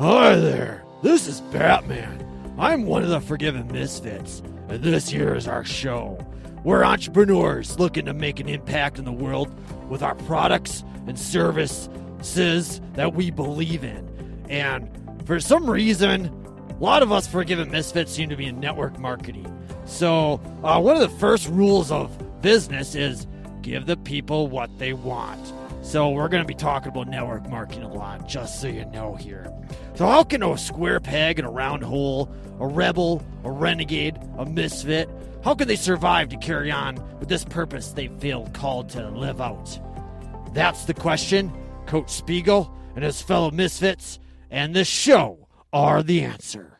Hi there, this is Batman. I'm one of the Forgiven Misfits, and this here is our show. We're entrepreneurs looking to make an impact in the world with our products and services that we believe in. And for some reason, a lot of us Forgiven Misfits seem to be in network marketing. So one of the first rules of business is give the people what they want. So we're going to be talking about network marketing a lot, just so you know here. So how can a square peg in a round hole, a rebel, a renegade, a misfit, how can they survive to carry on with this purpose they feel called to live out? That's the question. Coach Spiegel and his fellow misfits and this show are the answer.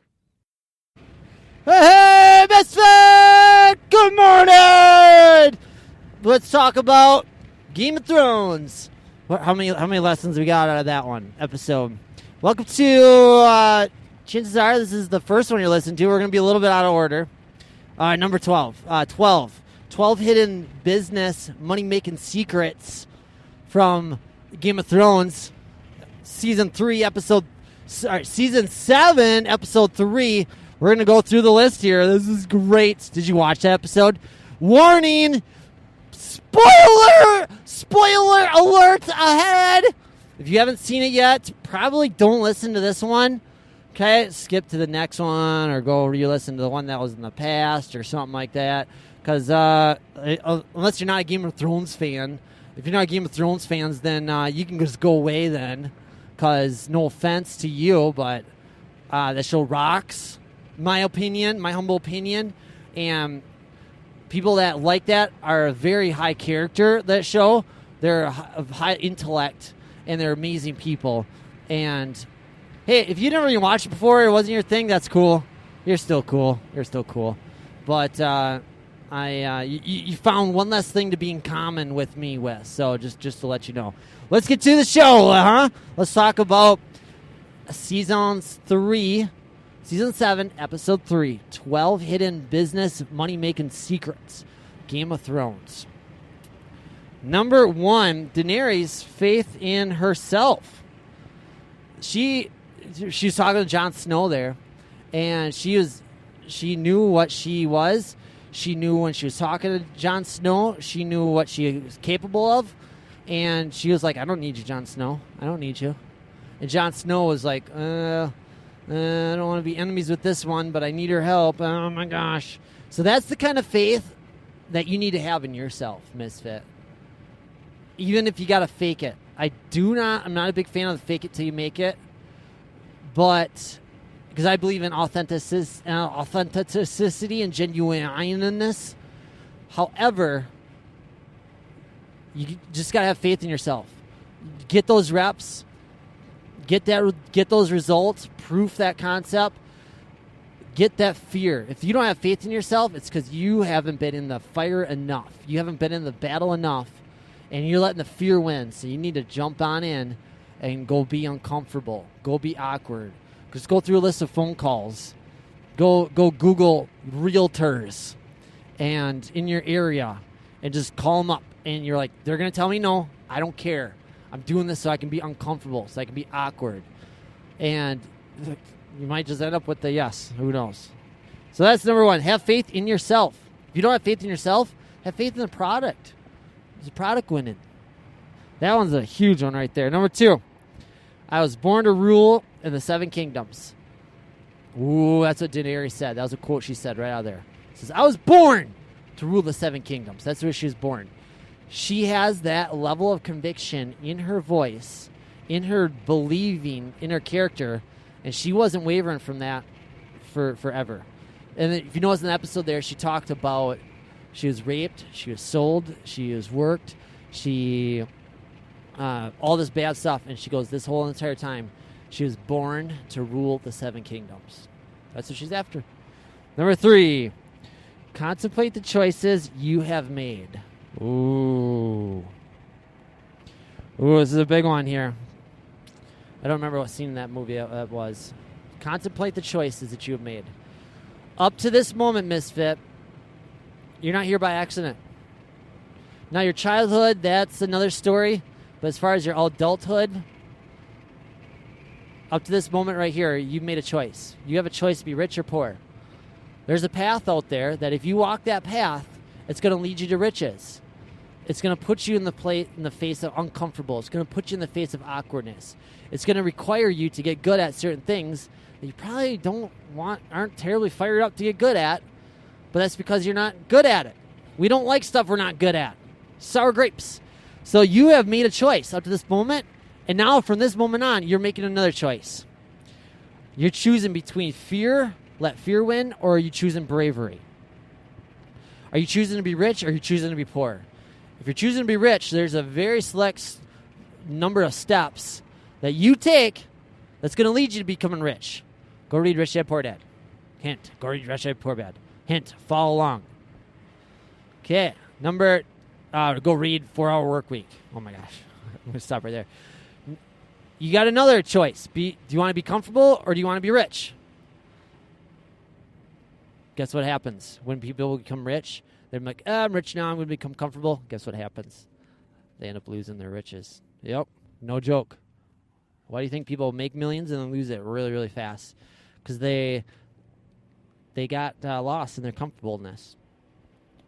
Hey, misfit! Good morning! Let's talk about Game of Thrones. How many lessons we got out of that one episode? Welcome to, chances are this is the first one you're listening to. We're going to be a little bit out of order. Number 12. 12 hidden business money-making secrets from Game of Thrones. Season 7, episode 3. We're going to go through the list here. This is great. Did you watch that episode? Warning! Spoiler alert ahead! If you haven't seen it yet, probably don't listen to this one. Okay, skip to the next one or go re-listen to the one that was in the past or something like that. Because unless you're not a Game of Thrones fan, if you're not a Game of Thrones fans, then you can just go away then. Because no offense to you, but the show rocks, my humble opinion. And people that like that are a very high character, that show. They're of high intellect, and they're amazing people. And, hey, if you never even watched it before, it wasn't your thing, that's cool. You're still cool. But you found one less thing to be in common with me with, so just to let you know. Let's get to the show, Let's talk about Season 7, Episode 3, 12 Hidden Business Money-Making Secrets, Game of Thrones. Number 1, Daenerys' faith in herself. She's talking to Jon Snow there, and she knew what she was. She knew when she was talking to Jon Snow, she knew what she was capable of, and she was like, I don't need you, Jon Snow. I don't need you. And Jon Snow was like, I don't want to be enemies with this one, but I need her help. Oh, my gosh. So that's the kind of faith that you need to have in yourself, misfit. Even if you got to fake it. I'm not a big fan of the fake it till you make it. But, because I believe in authenticity and genuineness. However, you just got to have faith in yourself. Get those reps. Get those results. Proof that concept. Get that fear. If you don't have faith in yourself, it's because you haven't been in the fire enough. You haven't been in the battle enough. And you're letting the fear win. So you need to jump on in and go be uncomfortable. Go be awkward. Just go through a list of phone calls. Go Google realtors and in your area and just call them up. And you're like, they're going to tell me no. I don't care. I'm doing this so I can be uncomfortable, so I can be awkward. And you might just end up with the yes. Who knows? So that's number 1. Have faith in yourself. If you don't have faith in yourself, have faith in the product. Is the product winning? That one's a huge one right there. Number 2. I was born to rule in the 7 kingdoms. Ooh, that's what Daenerys said. That was a quote she said right out there. She says, I was born to rule the 7 kingdoms. That's where she was born. She has that level of conviction in her voice, in her believing, in her character, and she wasn't wavering from that for forever. And if you notice in the episode there, she talked about she was raped, she was sold, she was worked, she all this bad stuff, and she goes, this whole entire time, she was born to rule the 7 kingdoms. That's what she's after. Number 3, contemplate the choices you have made. Ooh, this is a big one here. I don't remember what scene in that movie that was. Contemplate the choices that you have made. Up to this moment, misfit, you're not here by accident. Now, your childhood, that's another story. But as far as your adulthood, Up to this moment right here, you've made a choice. You have a choice to be rich or poor. There's a path out there that if you walk that path, it's going to lead you to riches. It's going to put you in the face of uncomfortable. It's going to put you in the face of awkwardness. It's going to require you to get good at certain things that you probably aren't terribly fired up to get good at, but that's because you're not good at it. We don't like stuff we're not good at. Sour grapes. So you have made a choice up to this moment, and now from this moment on, you're making another choice. You're choosing between fear, let fear win, or are you choosing bravery? Are you choosing to be rich, or are you choosing to be poor? If you're choosing to be rich, there's a very select number of steps that you take that's going to lead you to becoming rich. Go read Rich Dad, Poor Dad. Hint, go read Rich Dad, Poor Dad. Hint, follow along. Okay, go read 4 Hour Work Week. Oh my gosh, I'm going to stop right there. You got another choice. Do you want to be comfortable or do you want to be rich? Guess what happens when people become rich? They're like, I'm rich now, I'm going to become comfortable. Guess what happens? They end up losing their riches. Yep, no joke. Why do you think people make millions and then lose it really, really fast? Because they got lost in their comfortableness.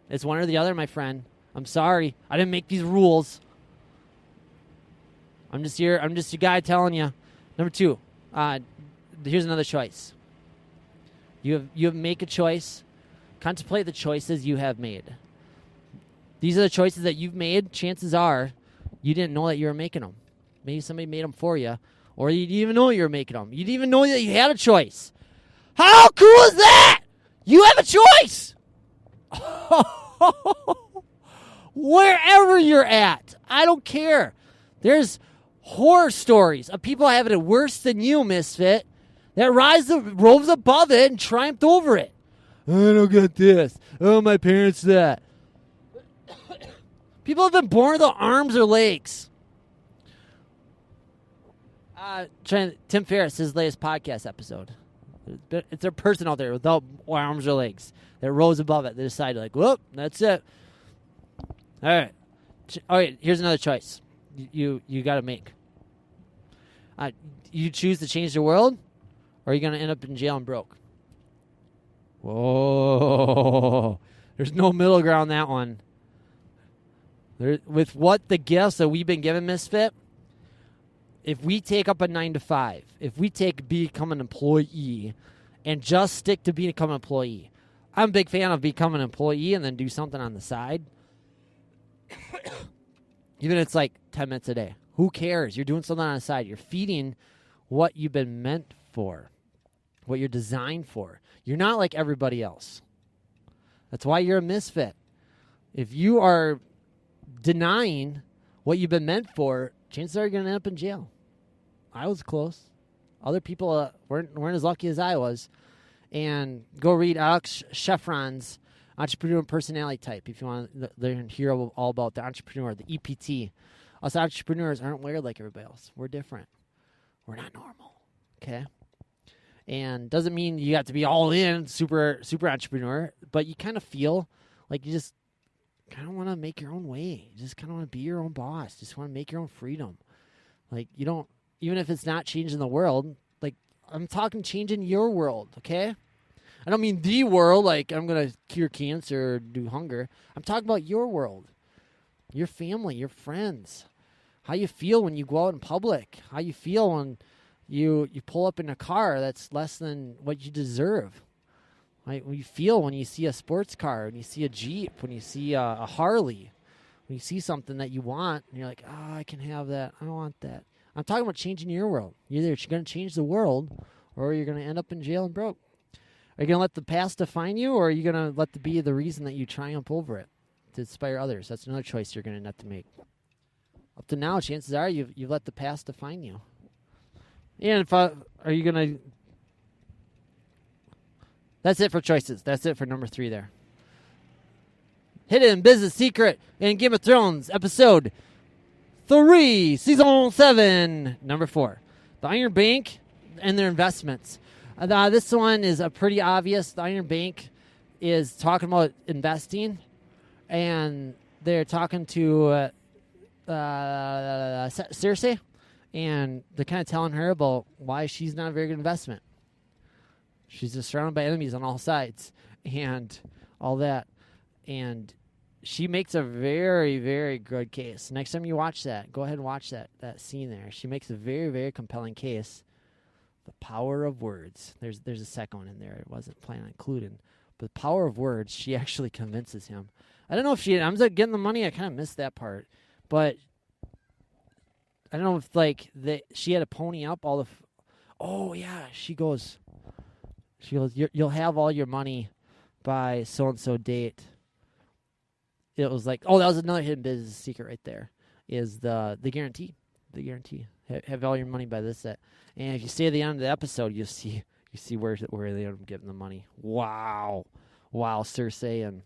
It's one or the other, my friend. I'm sorry. I didn't make these rules. I'm just your guy telling you. Number 2, here's another choice. You have make a choice. Contemplate the choices you have made. These are the choices that you've made. Chances are you didn't know that you were making them. Maybe somebody made them for you, or you didn't even know you were making them. You didn't even know that you had a choice. How cool is that? You have a choice. Wherever you're at, I don't care. There's horror stories of people having it worse than you, misfit, that rose above it and triumphed over it. I don't get this. Oh, my parents that. People have been born without arms or legs. Tim Ferriss, his latest podcast episode. It's a person out there without arms or legs that rose above it. They decided, like, whoop, that's it. All right, here's another choice you got to make. You choose to change the world, or are you going to end up in jail and broke? Whoa. There's no middle ground on that one. With what the gifts that we've been given, Misfit, if we take up a 9-to-5, if we become an employee and just stick to become an employee, I'm a big fan of becoming an employee and then do something on the side. Even if it's like 10 minutes a day. Who cares? You're doing something on the side. You're feeding what you've been meant for, what you're designed for. You're not like everybody else. That's why you're a misfit. If you are denying what you've been meant for, chances are you're going to end up in jail. I was close. Other people weren't as lucky as I was. And go read Alex Sheffron's Entrepreneur Personality Type if you want to hear all about the entrepreneur, the EPT. Us entrepreneurs aren't wired like everybody else. We're different. We're not normal. Okay? And doesn't mean you have to be all in, super entrepreneur, but you kind of feel like you just kind of want to make your own way. You just kind of want to be your own boss. Just want to make your own freedom. Like, you don't, even if it's not changing the world, like, I'm talking changing your world, okay? I don't mean the world, like I'm going to cure cancer or do hunger. I'm talking about your world, your family, your friends, how you feel when you go out in public, how you feel when you pull up in a car that's less than what you deserve. Right? What you feel when you see a sports car, when you see a Jeep, when you see a Harley, when you see something that you want, and you're like, oh, I can have that. I want that. I'm talking about changing your world. Either you're going to change the world, or you're going to end up in jail and broke. Are you going to let the past define you, or are you going to let be the reason that you triumph over it to inspire others? That's another choice you're going to have to make. Up to now, chances are you've let the past define you. And are you going to... That's it for choices. That's it for number 3 there. Hidden Business Secret in Game of Thrones, episode 3, season 7, number 4. The Iron Bank and their investments. This one is pretty obvious. The Iron Bank is talking about investing, and they're talking to Cersei, And they're kind of telling her about why she's not a very good investment. She's just surrounded by enemies on all sides and all that. And she makes a very, very good case. Next time you watch that, go ahead and watch that scene there. She makes a very, very compelling case. The power of words. There's a second one in there. It wasn't planned on including. But the power of words, she actually convinces him. I don't know if she ends up getting the money. I kind of missed that part. But I don't know if she had to pony up all the. Oh yeah, she goes. You'll have all your money by so and so date. It was like, oh, that was another hidden business secret right there. Is the guarantee? The guarantee. Have all your money by this set. And if you stay at the end of the episode, you see where they end up getting the money. Wow, Cersei and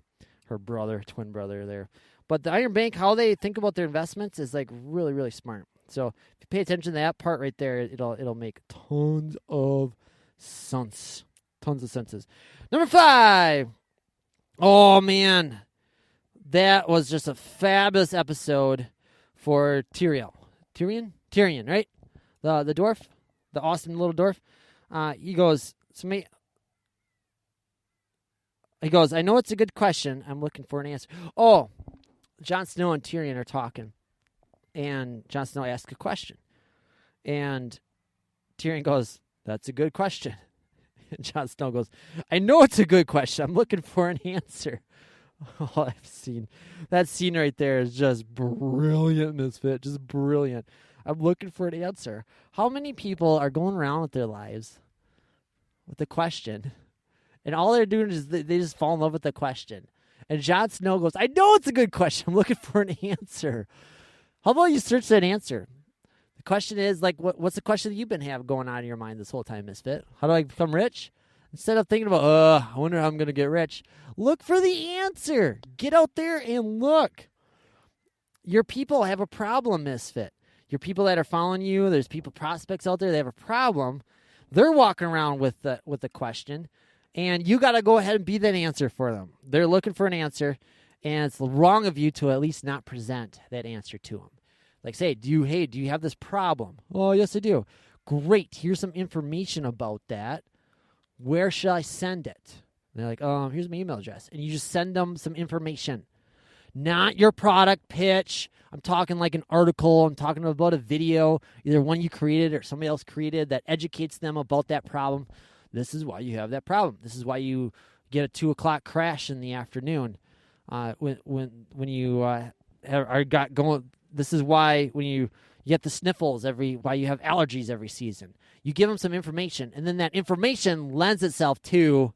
her brother, twin brother there. But the Iron Bank, how they think about their investments is like really, really smart. So if you pay attention to that part right there, it'll make tons of sense. Tons of senses. Number 5. Oh man, that was just a fabulous episode for Tyrion, right? The dwarf, the awesome little dwarf. He goes, I know it's a good question. I'm looking for an answer. Oh, Jon Snow and Tyrion are talking. And Jon Snow asks a question. And Tyrion goes, that's a good question. And Jon Snow goes, I know it's a good question. I'm looking for an answer. Oh, I've seen that scene right there is just brilliant, Misfit. Just brilliant. I'm looking for an answer. How many people are going around with their lives with the question, and all they're doing is they just fall in love with the question? And Jon Snow goes, I know it's a good question. I'm looking for an answer. How about you search that answer? The question is, like, what's the question that you've been going on in your mind this whole time, Misfit? How do I become rich? Instead of thinking about, I wonder how I'm going to get rich, look for the answer. Get out there and look. Your people have a problem, Misfit. Your people that are following you, there's people, prospects out there that have a problem. They're walking around with the question, and you got to go ahead and be that answer for them. They're looking for an answer, and it's wrong of you to at least not present that answer to them. Like, say, do you have this problem? Oh, yes, I do. Great. Here's some information about that. Where should I send it? And they're like, here's my email address. And you just send them some information. Not your product pitch. I'm talking like an article. I'm talking about a video, either one you created or somebody else created that educates them about that problem. This is why you have that problem. This is why you get a 2 o'clock crash in the afternoon when you are got going. This is why when you get the sniffles why you have allergies every season. You give them some information, and then that information lends itself to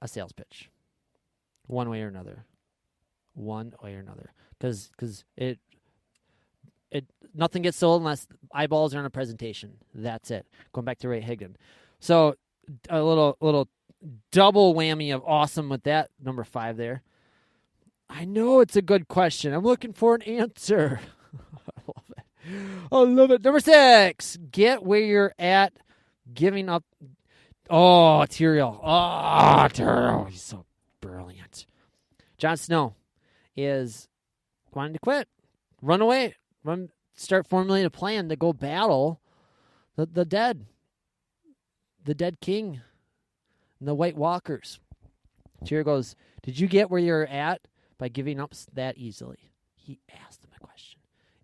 a sales pitch, one way or another. Because nothing gets sold unless eyeballs are on a presentation. That's it. Going back to Ray Higdon. So a little double whammy of awesome with that number 5 there. I know it's a good question. I'm looking for an answer. I love it. Number 6, get where you're at giving up. Oh, Tyrion. He's so brilliant. Jon Snow is wanting to quit, run away, start formulating a plan to go battle the dead king and the White Walkers. Tyrion goes, did you get where you're at by giving up that easily? He asked him a question.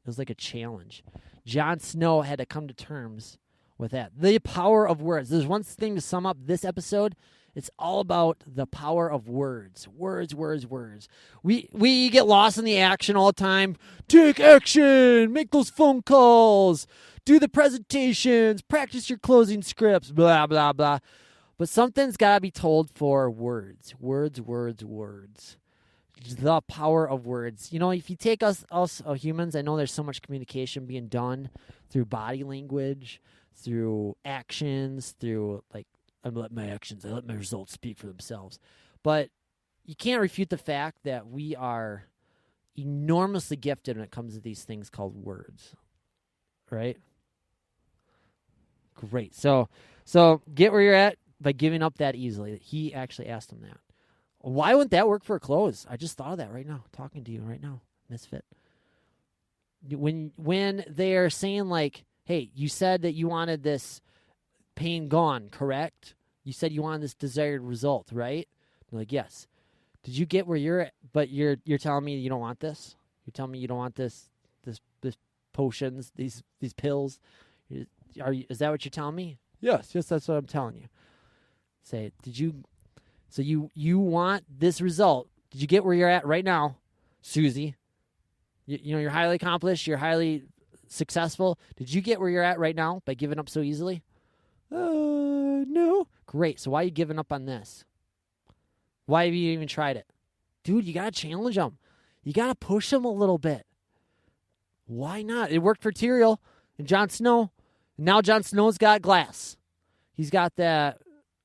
It was like a challenge. Jon Snow had to come to terms with that. The power of words. There's one thing to sum up this episode. It's all about the power of words. Words. We get lost in the action all the time. Take action. Make those phone calls. Do the presentations. Practice your closing scripts. Blah, blah, blah. But something's got to be told for words. Words. The power of words. You know, if you take us humans, I know there's so much communication being done through body language, through actions, through like, I let my results speak for themselves. But you can't refute the fact that we are enormously gifted when it comes to these things called words. Right? Great. So get where you're at by giving up that easily. He actually asked him that. Why wouldn't that work for a close? I just thought of that right now, talking to you right now, Misfit. When they're saying like, hey, you said that you wanted this pain gone, correct? You said you wanted this desired result, right? They're like, yes. Did you get where you're at? But you're telling me you don't want this? You're telling me you don't want this potions, these pills? Is that what you're telling me? Yes, that's what I'm telling you. Say, so you want this result. Did you get where you're at right now, Susie? You're highly accomplished, you're highly successful. Did you get where you're at right now by giving up so easily? No. Great. So why are you giving up on this? Why have you even tried it? Dude, you got to challenge them. You got to push them a little bit. Why not? It worked for Tyrael and Jon Snow. Now Jon Snow's got glass. He's got that,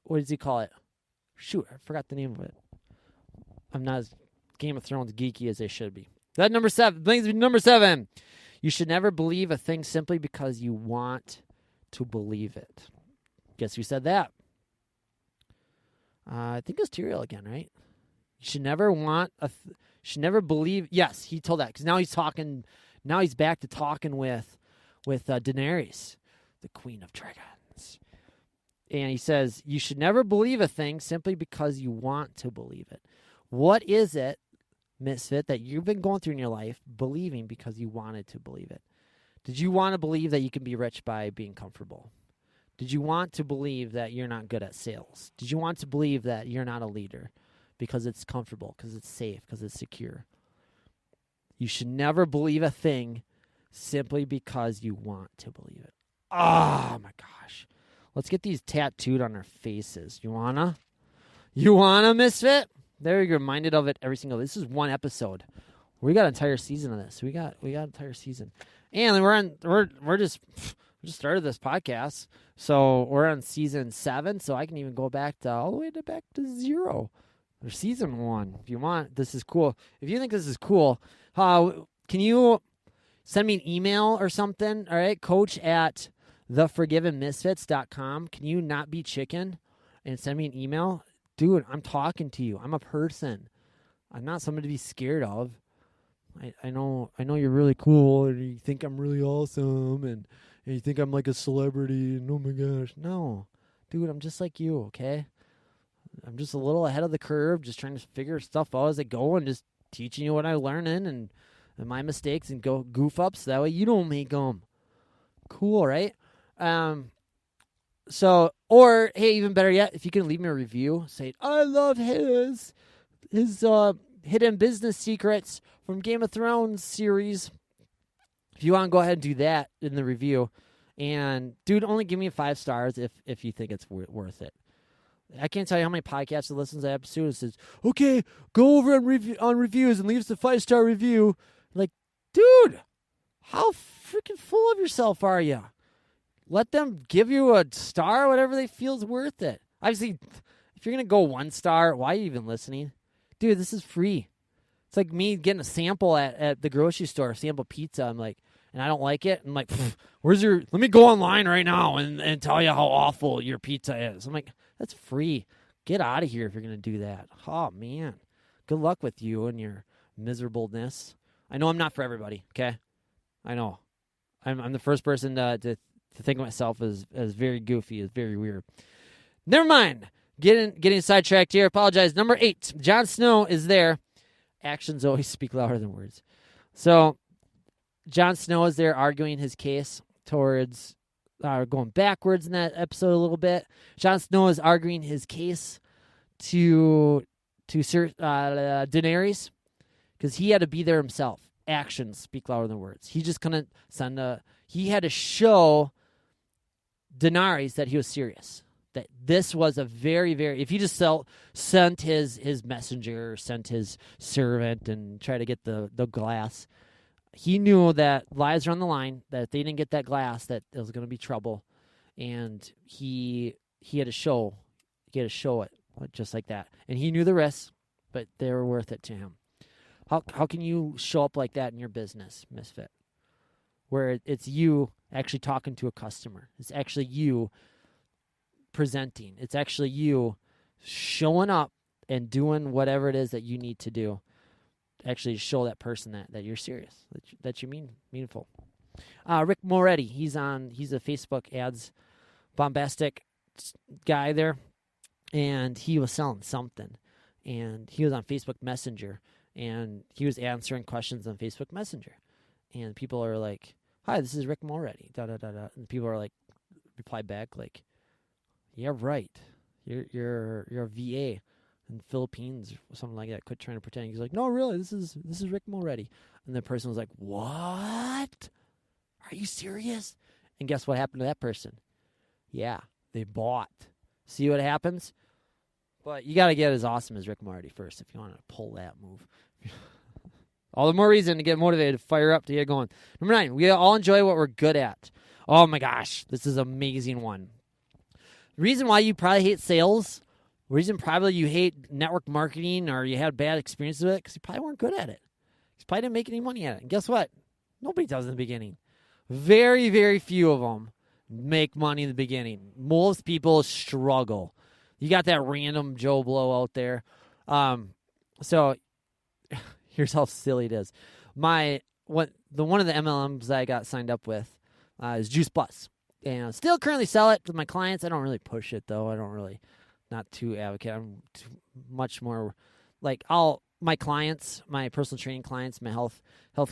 what does he call it? Shoot, I forgot the name of it. I'm not as Game of Thrones geeky as they should be. That number 7 brings me to number 7. You should never believe a thing simply because you want to believe it. Guess who said that? I think it was Tyrael again, right? You should never should never believe. Yes, he told that because now he's talking. Now he's back to talking with Daenerys, the Queen of Dragons, and he says you should never believe a thing simply because you want to believe it. What is it, Misfit, that you've been going through in your life believing because you wanted to believe it? Did you want to believe that you can be rich by being comfortable? Did you want to believe that you're not good at sales? Did you want to believe that you're not a leader because it's comfortable, because it's safe, because it's secure? You should never believe a thing simply because you want to believe it. Oh, my gosh. Let's get these tattooed on our faces. You wanna? You wanna, Misfit? There, you're reminded of it every single day. This is one episode. We got an entire season of this. We got an entire season. And we're just started this podcast. So we're on season 7, so I can even go back to 0 or season 1 if you want. This is cool. If you think this is cool, can you send me an email or something? All right, coach@theforgivenmisfits.com. Can you not be chicken and send me an email? Dude, I'm talking to you. I'm a person. I'm not somebody to be scared of. I know you're really cool and you think I'm really awesome and you think I'm like a celebrity and oh my gosh. No. Dude, I'm just like you, okay? I'm just a little ahead of the curve, just trying to figure stuff out as I go and just teaching you what I'm learning and my mistakes and go goof ups. That way you don't make them. Cool, right? So, or hey, even better yet, if you can leave me a review, say, I love his hidden business secrets from Game of Thrones series. If you want to go ahead and do that in the review, and dude, only give me 5 stars if you think it's worth it. I can't tell you how many podcasts that listens to that episode and says, okay, go over on reviews and leave us a 5-star review. Like, dude, how freaking full of yourself are you? Let them give you a star, whatever they feel is worth it. Obviously, if you're going to go 1 star, why are you even listening? Dude, this is free. It's like me getting a sample at the grocery store, sample pizza. I'm like, and I don't like it. I'm like, let me go online right now and tell you how awful your pizza is. I'm like, that's free. Get out of here if you're going to do that. Oh, man. Good luck with you and your miserableness. I know I'm not for everybody, okay? I know. I'm the first person to think of myself as very goofy, as very weird. Never mind. Getting sidetracked here. Apologize. Number 8. Jon Snow is there. Actions always speak louder than words. So Jon Snow is there arguing his case towards going backwards in that episode a little bit. Jon Snow is arguing his case to Daenerys because he had to be there himself. Actions speak louder than words. He just couldn't he had to show Daenerys that he was serious. That this was a very, very... If he just sent his messenger, sent his servant, and tried to get the glass, he knew that lives are on the line, that if they didn't get that glass, that there was going to be trouble. And he had to show it just like that. And he knew the risks, but they were worth it to him. How can you show up like that in your business, Misfit? Where it's you actually talking to a customer. It's actually you presenting. It's actually you showing up and doing whatever it is that you need to do. Actually show that person that you're serious, that you meaningful. Rick Moretti, he's a Facebook ads bombastic guy there, and he was selling something, and he was on Facebook Messenger, and he was answering questions on Facebook Messenger, and people are like, "Hi, this is Rick Moretti." Da da da da, and people are like, reply back like, "Yeah, right. You're a VA in the Philippines or something like that. Quit trying to pretend." He's like, "No, really, this is Rick Moretti." And the person was like, "What? Are you serious?" And guess what happened to that person? Yeah, they bought. See what happens? But you got to get as awesome as Rick Moretti first if you want to pull that move. All the more reason to get motivated, fire up to get going. Number 9, we all enjoy what we're good at. Oh my gosh, this is an amazing one. The reason why you probably hate sales, the reason probably you hate network marketing or you had bad experiences with it, because you probably weren't good at it. You probably didn't make any money at it. And guess what? Nobody does in the beginning. Very, very few of them make money in the beginning. Most people struggle. You got that random Joe Blow out there. So here's how silly it is. One of the MLMs I got signed up with is Juice Plus. And I still currently sell it to my clients. I don't really push it, though. Not too advocate. I'm too much more like my clients, my personal training clients, my health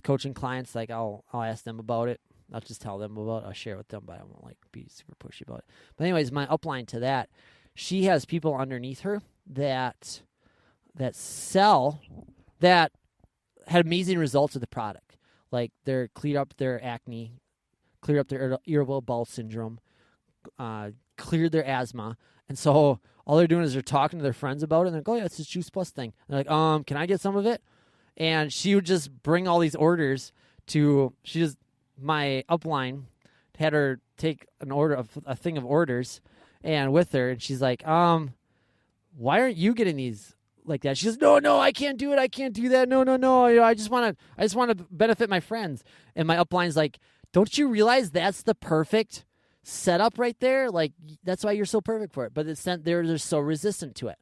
coaching clients, like I'll ask them about it. I'll just tell them about it. I'll share it with them, but I won't like be super pushy about it. But anyways, my upline to that, she has people underneath her that sell, that had amazing results with the product. Like they're cleared up their acne, cleared up their irritable bowel syndrome, cleared their asthma. And so all they're doing is they're talking to their friends about it, and they're like, "Oh yeah, it's this Juice Plus thing." And they're like, "Can I get some of it?" And she would just bring all these orders my upline had her take a thing of orders and with her, and she's like, "Why aren't you getting these like that?" She says, "No, I can't do it. I can't do that. No. I just want to benefit my friends." And my upline's like, "Don't you realize that's the perfect setup right there? Like that's why you're so perfect for it." But they're so resistant to it,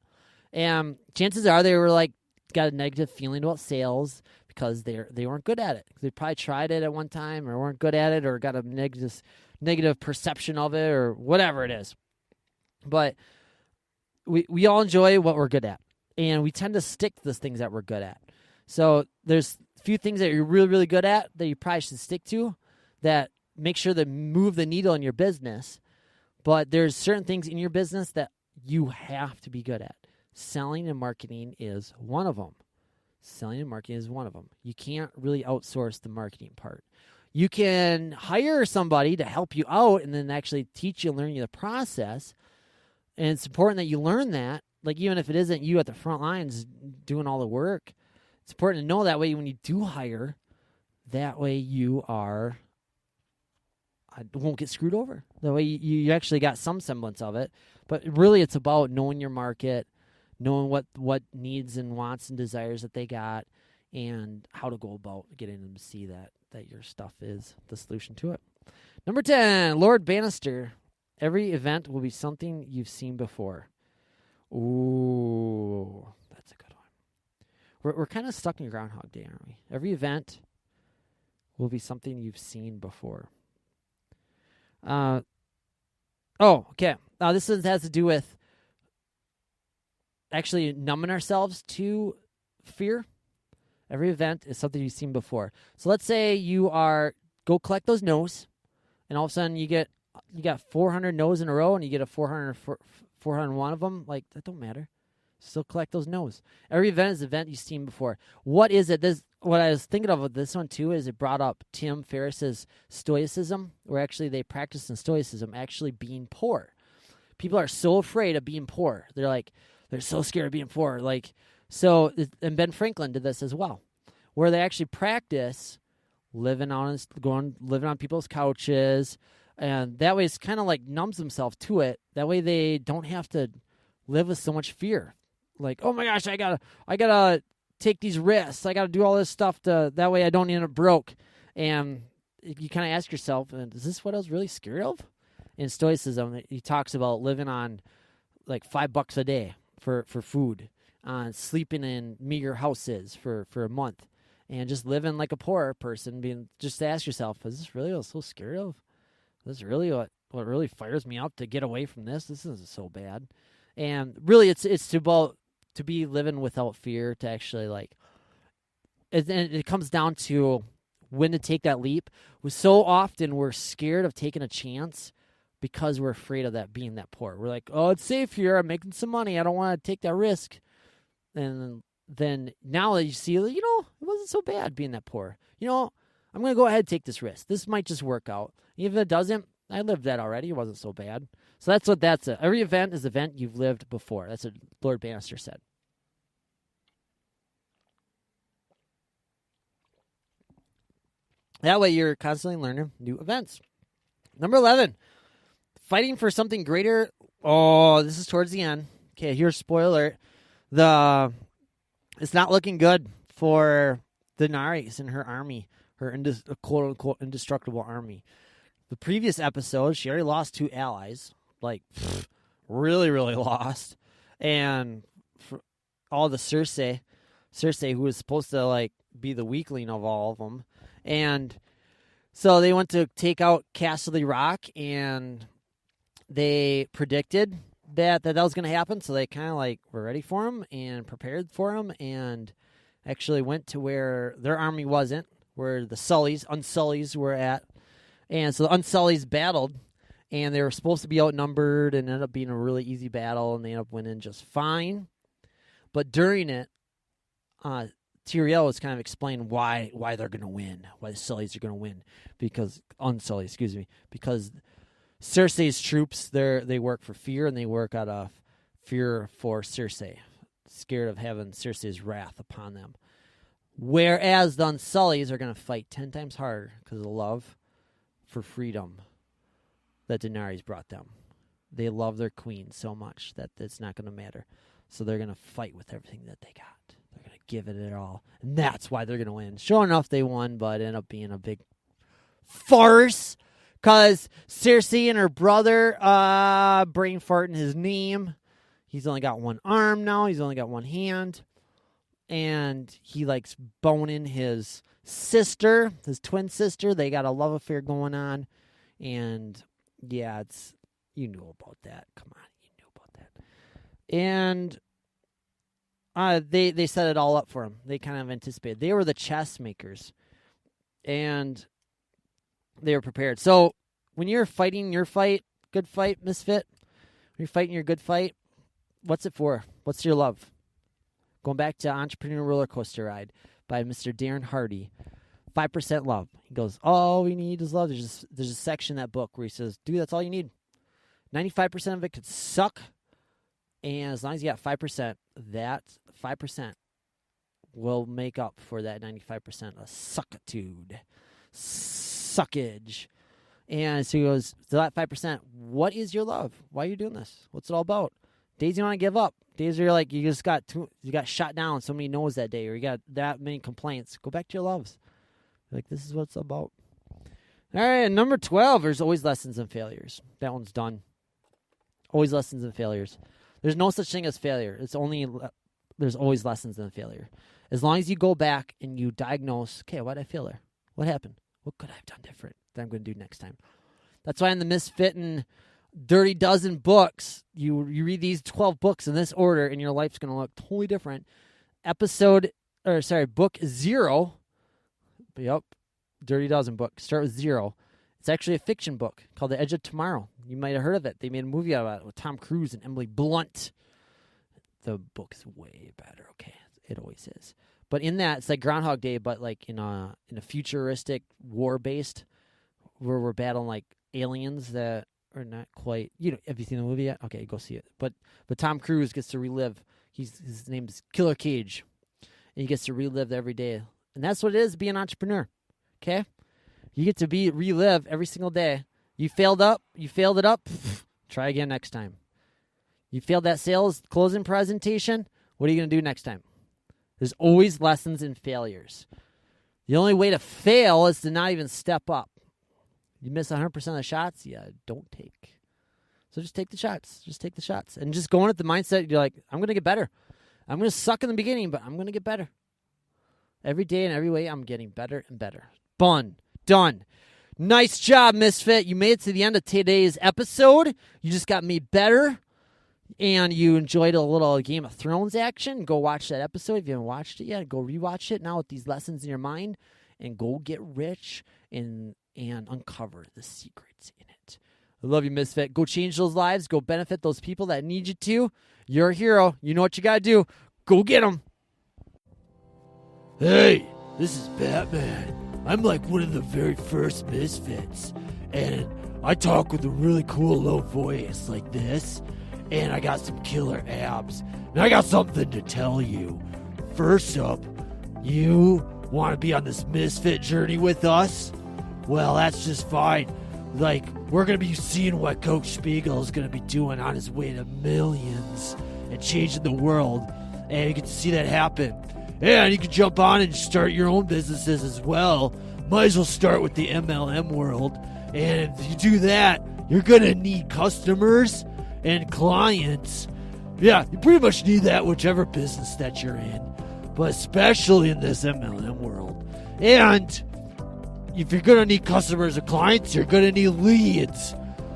and chances are they were like got a negative feeling about sales because they weren't good at it. They probably tried it at one time or weren't good at it or got a negative perception of it or whatever it is. But we all enjoy what we're good at, and we tend to stick to those things that we're good at. So there's a few things that you're really, really good at that you probably should stick to that make sure to move the needle in your business. But there's certain things in your business that you have to be good at. Selling and marketing is one of them. You can't really outsource the marketing part. You can hire somebody to help you out and then actually teach you and learn you the process. And it's important that you learn that. Like even if it isn't you at the front lines doing all the work, it's important to know that way when you do hire, that way you won't get screwed over. That way you actually got some semblance of it. But really it's about knowing your market, knowing what needs and wants and desires that they got, and how to go about getting them to see that your stuff is the solution to it. Number 10, Lord Bannister. Every event will be something you've seen before. Ooh, that's a good one. We're kind of stuck in Groundhog Day, aren't we? Every event will be something you've seen before. Okay. This has to do with actually numbing ourselves to fear. Every event is something you've seen before. So let's say you go collect those no's, and all of a sudden you got 400 no's in a row, and you get a 401 of them. Like that don't matter. Still collect those no's. Every event is an event you've seen before. What is it? What I was thinking of with this one too is it brought up Tim Ferriss's Stoicism, where actually they practice in Stoicism actually being poor. People are so afraid of being poor. They're so scared of being poor. And Ben Franklin did this as well, where they actually practice living on people's couches, and that way it's kind of like numbs themselves to it. That way they don't have to live with so much fear. Like, oh my gosh, I gotta take these risks. I gotta do all this stuff that way I don't end up broke. And you kind of ask yourself, is this what I was really scared of? In Stoicism, he talks about living on like $5 a day for food, sleeping in meager houses for a month, and just living like a poor person. Just ask yourself, is this really what I was so scared of? Is this really what really fires me up to get away from this? This isn't so bad. And really, it's about to be living without fear, to actually like. It comes down to when to take that leap. So often we're scared of taking a chance because we're afraid of that being that poor. We're like, oh, it's safe here. I'm making some money. I don't want to take that risk. And then now that you see, it wasn't so bad being that poor. I'm going to go ahead and take this risk. This might just work out. Even if it doesn't, I lived that already. It wasn't so bad. So that's what that's it. Every event is an event you've lived before. That's what Lord Bannister said. That way you're constantly learning new events. Number 11, fighting for something greater. Oh, this is towards the end. Okay, here's spoiler. It's not looking good for Daenerys and her army, her quote-unquote indestructible army. The previous episode, she already lost 2 allies, really, really lost. And for all the Cersei, who was supposed to be the weakling of all of them. And so they went to take out Castle Rock, and they predicted that was going to happen. So they kind of were ready for him and prepared for him, and actually went to where their army wasn't, where the Unsullys were at. And so the Unsullys battled, and they were supposed to be outnumbered, and ended up being a really easy battle, and they ended up winning just fine. But during it, Tyrael was kind of explaining why they're going to win, why the Sullys are going to win, because Cersei's troops, they work for fear, and they work out of fear for Cersei, scared of having Cersei's wrath upon them. Whereas the Unsullys are going to fight 10 times harder because of the love for freedom that Daenerys brought them. They love their queen so much that it's not going to matter. So they're going to fight with everything that they got. They're going to give it all. And that's why they're going to win. Sure enough, they won, but it ended up being a big farce because Cersei and her brother brain farting his name. He's only got one arm now. He's only got one hand. And he likes boning his sister, his twin sister. They got a love affair going on. And yeah, you knew about that. Come on, you knew about that. And they set it all up for him. They kind of anticipated. They were the chess makers, and they were prepared. So when you're fighting your fight, good fight, misfit, when you're fighting your good fight, what's it for? What's your love? Going back to Entrepreneur Roller Coaster Ride by Mr. Darren Hardy, 5% love. He goes, all we need is love. There's a section in that book where he says, dude, that's all you need. 95% of it could suck. And as long as you got 5%, that 5% will make up for that 95% of suckage. And so he goes, to that 5%, what is your love? Why are you doing this? What's it all about? Days you want to give up. Days where you're you got shot down so many no's that day, or you got that many complaints. Go back to your loves. This is what it's about. All right, and number 12, there's always lessons and failures. That one's done. Always lessons and failures. There's no such thing as failure. There's always lessons and failure. As long as you go back and you diagnose, okay, why did I fail there? What happened? What could I have done different that I'm going to do next time? That's why in the Misfit and Dirty Dozen books, you read these 12 books in this order, and your life's going to look totally different. Book 0. Yep, Dirty Dozen book. Start with 0. It's actually a fiction book called The Edge of Tomorrow. You might have heard of it. They made a movie out of it with Tom Cruise and Emily Blunt. The book's way better. Okay, it always is. But in that, it's like Groundhog Day, but in a futuristic war-based, where we're battling aliens that are not quite. Have you seen the movie yet? Okay, go see it. But Tom Cruise gets to relive. His name is Killer Cage, and he gets to relive every day. And that's what it is to be an entrepreneur. Okay, you get to relive every single day. You failed it up. Try again next time. You failed that sales closing presentation. What are you going to do next time? There's always lessons in failures. The only way to fail is to not even step up. You miss 100% of the shots, don't take. So just take the shots. And just go in at the mindset, you're like, I'm going to get better. I'm going to suck in the beginning, but I'm going to get better. Every day and every way, I'm getting better and better. Done. Nice job, Misfit. You made it to the end of today's episode. You just got made better, and you enjoyed a little Game of Thrones action. Go watch that episode. If you haven't watched it yet, go rewatch it now with these lessons in your mind, and go get rich and uncover the secrets in it. I love you, Misfit. Go change those lives. Go benefit those people that need you to. You're a hero. You know what you got to do. Go get them. Hey, this is Batman. I'm like one of the very first Misfits, and I talk with a really cool low voice like this, and I got some killer abs, and I got something to tell you. First up, you want to be on this Misfit journey with us? Well, that's just fine. Like, we're going to be seeing what Coach Spiegel is going to be doing on his way to millions and changing the world, and you can see that happen. And you can jump on and start your own businesses as well. Might as well start with the MLM world. And if you do that, you're going to need customers and clients. Yeah, you pretty much need that whichever business that you're in. But especially in this MLM world. And if you're going to need customers and clients, you're going to need leads.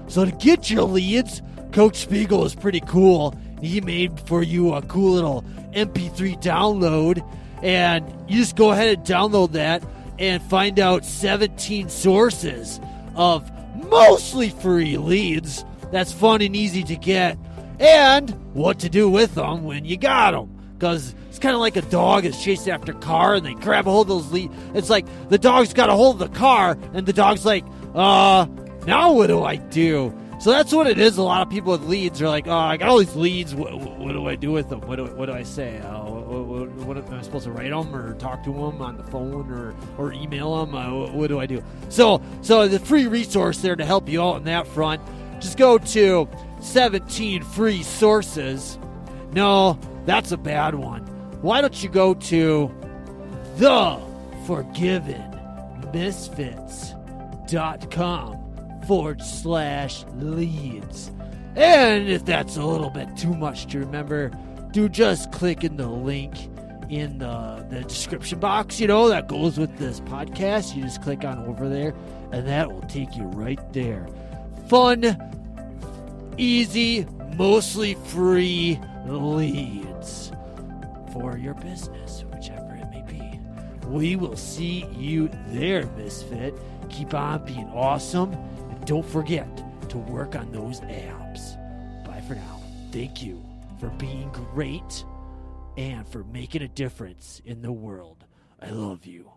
So to get your leads, Coach Spiegel is pretty cool. He made for you a cool little MP3 download, and you just go ahead and download that and find out 17 sources of mostly free leads that's fun and easy to get, and what to do with them when you got them. Because it's kind of like a dog is chasing after a car, and they grab a hold of those leads. It's like the dog's got a hold of the car, and the dog's like, now what do I do? So that's what it is. A lot of people with leads are like, oh, I got all these leads. What do I do with them? What do I say? What am I supposed to write them or talk to them on the phone or email them? What do I do? So the free resource there to help you out on that front. Just go to 17 free sources. No, that's a bad one. Why don't you go to theforgivenmisfits.com/leads. And if that's a little bit too much to remember, do just click in the link in the description box, that goes with this podcast. You just click on over there, and that will take you right there. Fun, easy, mostly free leads for your business, whichever it may be. We will see you there, Misfit. Keep on being awesome, and don't forget to work on those abs. Bye for now. Thank you for being great and for making a difference in the world. I love you.